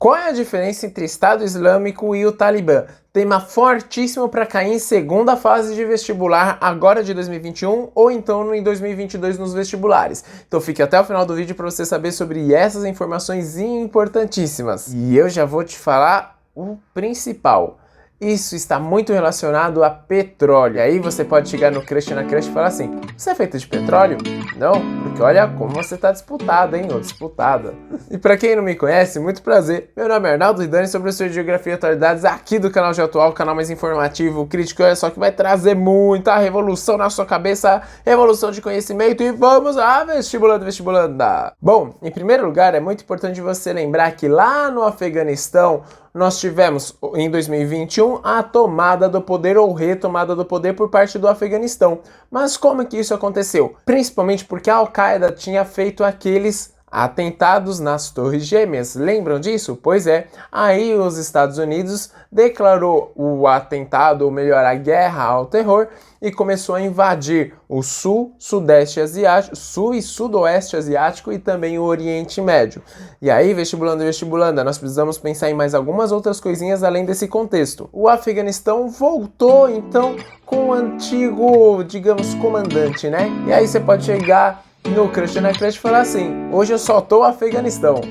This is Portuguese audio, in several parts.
Qual é a diferença entre Estado Islâmico e o Talibã? Tema fortíssimo para cair em segunda fase de vestibular agora de 2021 ou então em 2022 nos vestibulares. Então fique até o final do vídeo para você saber sobre essas informações importantíssimas. E eu já vou te falar o principal. Isso está muito relacionado a petróleo. E aí você pode chegar no crush na crush e falar assim: você é feito de petróleo? Não, porque olha como você está disputado, hein, ou disputada. E para quem não me conhece, muito prazer. Meu nome é Arnaldo Ridani, sobre a sua geografia e atualidades aqui do canal Geoatual, o canal mais informativo, crítico, olha só que vai trazer muita revolução na sua cabeça, revolução de conhecimento e vamos lá, vestibulanda. Bom, em primeiro lugar, é muito importante você lembrar que lá no Afeganistão, nós tivemos, em 2021, a tomada do poder ou retomada do poder por parte do Afeganistão. Mas como que isso aconteceu? Principalmente porque a Al-Qaeda tinha feito aqueles atentados nas Torres Gêmeas. Lembram disso? Pois é, aí os Estados Unidos declarou o atentado, ou melhor, a guerra ao terror, e começou a invadir o sul, sudeste asiático, sul e sudoeste asiático e também o Oriente Médio. E aí, vestibulanda, nós precisamos pensar em mais algumas outras coisinhas além desse contexto. O Afeganistão voltou, então, com o antigo, digamos, comandante, né? E aí você pode chegar no crush na crush e falar assim: hoje eu só tô Afeganistão,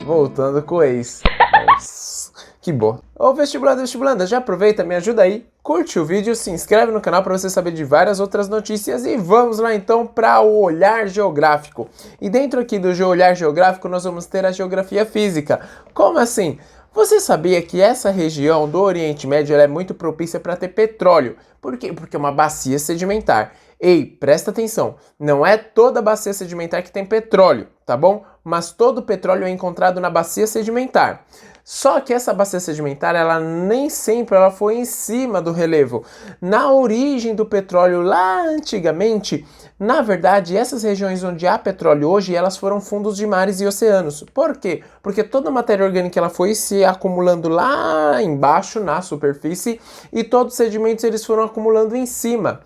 voltando com o ex. Nossa, que bom. Ô vestibulanda, já aproveita, me ajuda aí, curte o vídeo, se inscreve no canal para você saber de várias outras notícias e vamos lá então para o olhar geográfico. E dentro aqui do olhar geográfico nós vamos ter a geografia física. Como assim? Você sabia que essa região do Oriente Médio ela é muito propícia para ter petróleo? Por quê? Porque é uma bacia sedimentar. Ei, presta atenção, não é toda bacia sedimentar que tem petróleo, tá bom? Mas todo o petróleo é encontrado na bacia sedimentar. Só que essa bacia sedimentar, ela nem sempre ela foi em cima do relevo. Na origem do petróleo lá antigamente, na verdade, essas regiões onde há petróleo hoje, elas foram fundos de mares e oceanos. Por quê? Porque toda a matéria orgânica ela foi se acumulando lá embaixo, na superfície, e todos os sedimentos eles foram acumulando em cima.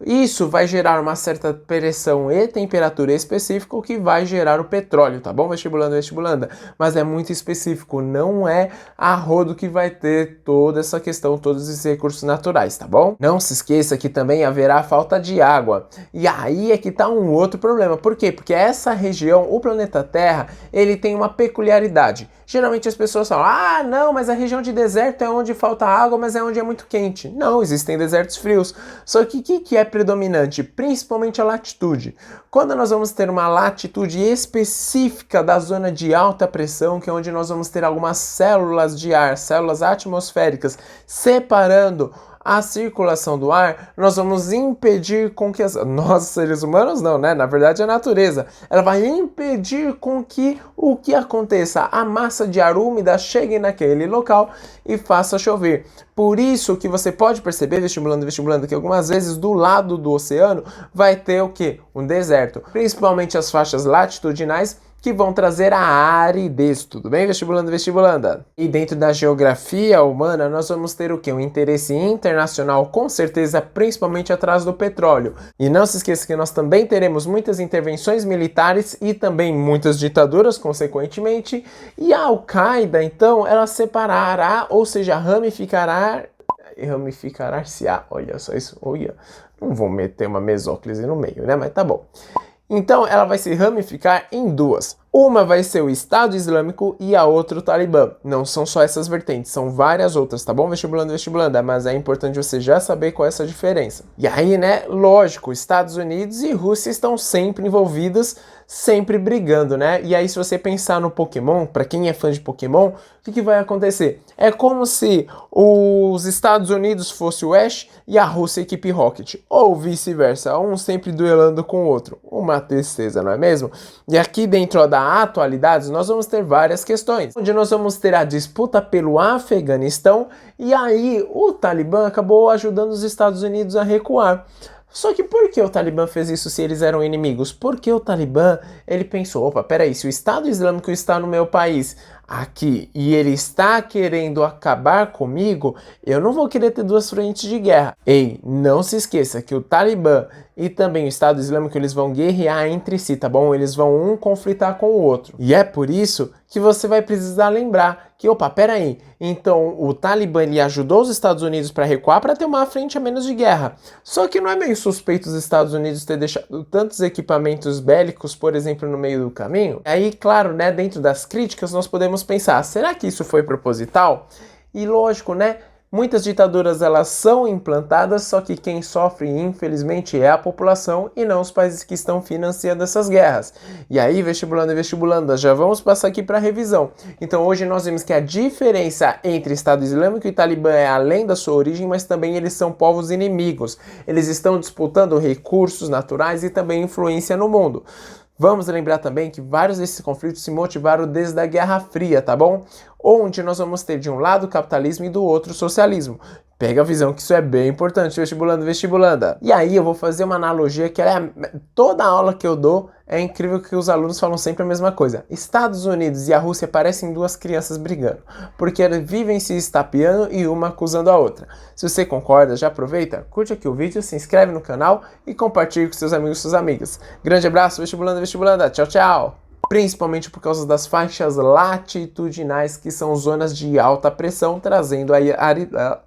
Isso vai gerar uma certa pressão e temperatura específica, o que vai gerar o petróleo, tá bom, vestibulanda? Mas é muito específico, não é a rodo que vai ter toda essa questão, todos esses recursos naturais, tá bom? Não se esqueça que também haverá falta de água. E aí é que tá um outro problema. Por quê? Porque essa região, o planeta Terra, ele tem uma peculiaridade. Geralmente as pessoas falam: ah, não, mas a região de deserto é onde falta água, mas é onde é muito quente. Não, existem desertos frios. Só que o que é predominante? Principalmente a latitude. Quando nós vamos ter uma latitude específica da zona de alta pressão, que é onde nós vamos ter algumas células de ar, células atmosféricas, separando a circulação do ar, nós vamos impedir com que nós seres humanos não, né? Na verdade a natureza, ela vai impedir com que o que aconteça, a massa de ar úmida chegue naquele local e faça chover. Por isso que você pode perceber, vestibulando, que algumas vezes do lado do oceano vai ter o quê? Um deserto, principalmente as faixas latitudinais, que vão trazer a aridez, tudo bem, vestibulanda? E dentro da geografia humana, nós vamos ter o quê? Um interesse internacional, com certeza, principalmente atrás do petróleo. E não se esqueça que nós também teremos muitas intervenções militares e também muitas ditaduras, consequentemente, e a Al-Qaeda, então, ela separará, ou seja, ramificará-se-á, olha só isso, olha, não vou meter uma mesóclise no meio, né, mas tá bom. Então ela vai se ramificar em duas. Uma vai ser o Estado Islâmico e a outra o Talibã. Não são só essas vertentes, são várias outras, tá bom, vestibulanda? Mas é importante você já saber qual é essa diferença. E aí, né, lógico, Estados Unidos e Rússia estão sempre envolvidos, sempre brigando, né? E aí se você pensar no Pokémon, pra quem é fã de Pokémon, o que vai acontecer? É como se os Estados Unidos fosse o Ash e a Rússia a equipe Rocket, ou vice-versa, um sempre duelando com o outro. Uma tristeza, não é mesmo? E aqui dentro da atualidades, nós vamos ter várias questões, onde nós vamos ter a disputa pelo Afeganistão, e aí o Talibã acabou ajudando os Estados Unidos a recuar. Só que por que o Talibã fez isso se eles eram inimigos? Porque o Talibã, ele pensou: opa, peraí, se o Estado Islâmico está no meu país aqui e ele está querendo acabar comigo, eu não vou querer ter duas frentes de guerra. Ei, não se esqueça que o Talibã e também o Estado Islâmico, eles vão guerrear entre si, tá bom? Eles vão um conflitar com o outro. E é por isso que você vai precisar lembrar que, opa, peraí, então o Talibã ele ajudou os Estados Unidos para recuar para ter uma frente a menos de guerra. Só que não é meio suspeito os Estados Unidos ter deixado tantos equipamentos bélicos, por exemplo, no meio do caminho? Aí, claro, né, dentro das críticas nós podemos pensar, será que isso foi proposital? E lógico, né? Muitas ditaduras elas são implantadas, só que quem sofre, infelizmente, é a população e não os países que estão financiando essas guerras. E aí, vestibulando e vestibulanda, já vamos passar aqui para a revisão. Então, hoje nós vimos que a diferença entre Estado Islâmico e Talibã é além da sua origem, mas também eles são povos inimigos. Eles estão disputando recursos naturais e também influência no mundo. Vamos lembrar também que vários desses conflitos se motivaram desde a Guerra Fria, tá bom? Onde nós vamos ter de um lado o capitalismo e do outro o socialismo. Pega a visão que isso é bem importante, vestibulando, vestibulanda. E aí eu vou fazer uma analogia que toda aula que eu dou é incrível que os alunos falam sempre a mesma coisa. Estados Unidos e a Rússia parecem duas crianças brigando, porque elas vivem se estapeando e uma acusando a outra. Se você concorda, já aproveita, curte aqui o vídeo, se inscreve no canal e compartilhe com seus amigos e suas amigas. Grande abraço, vestibulando, vestibulanda. Tchau, tchau! Principalmente por causa das faixas latitudinais, que são zonas de alta pressão, trazendo a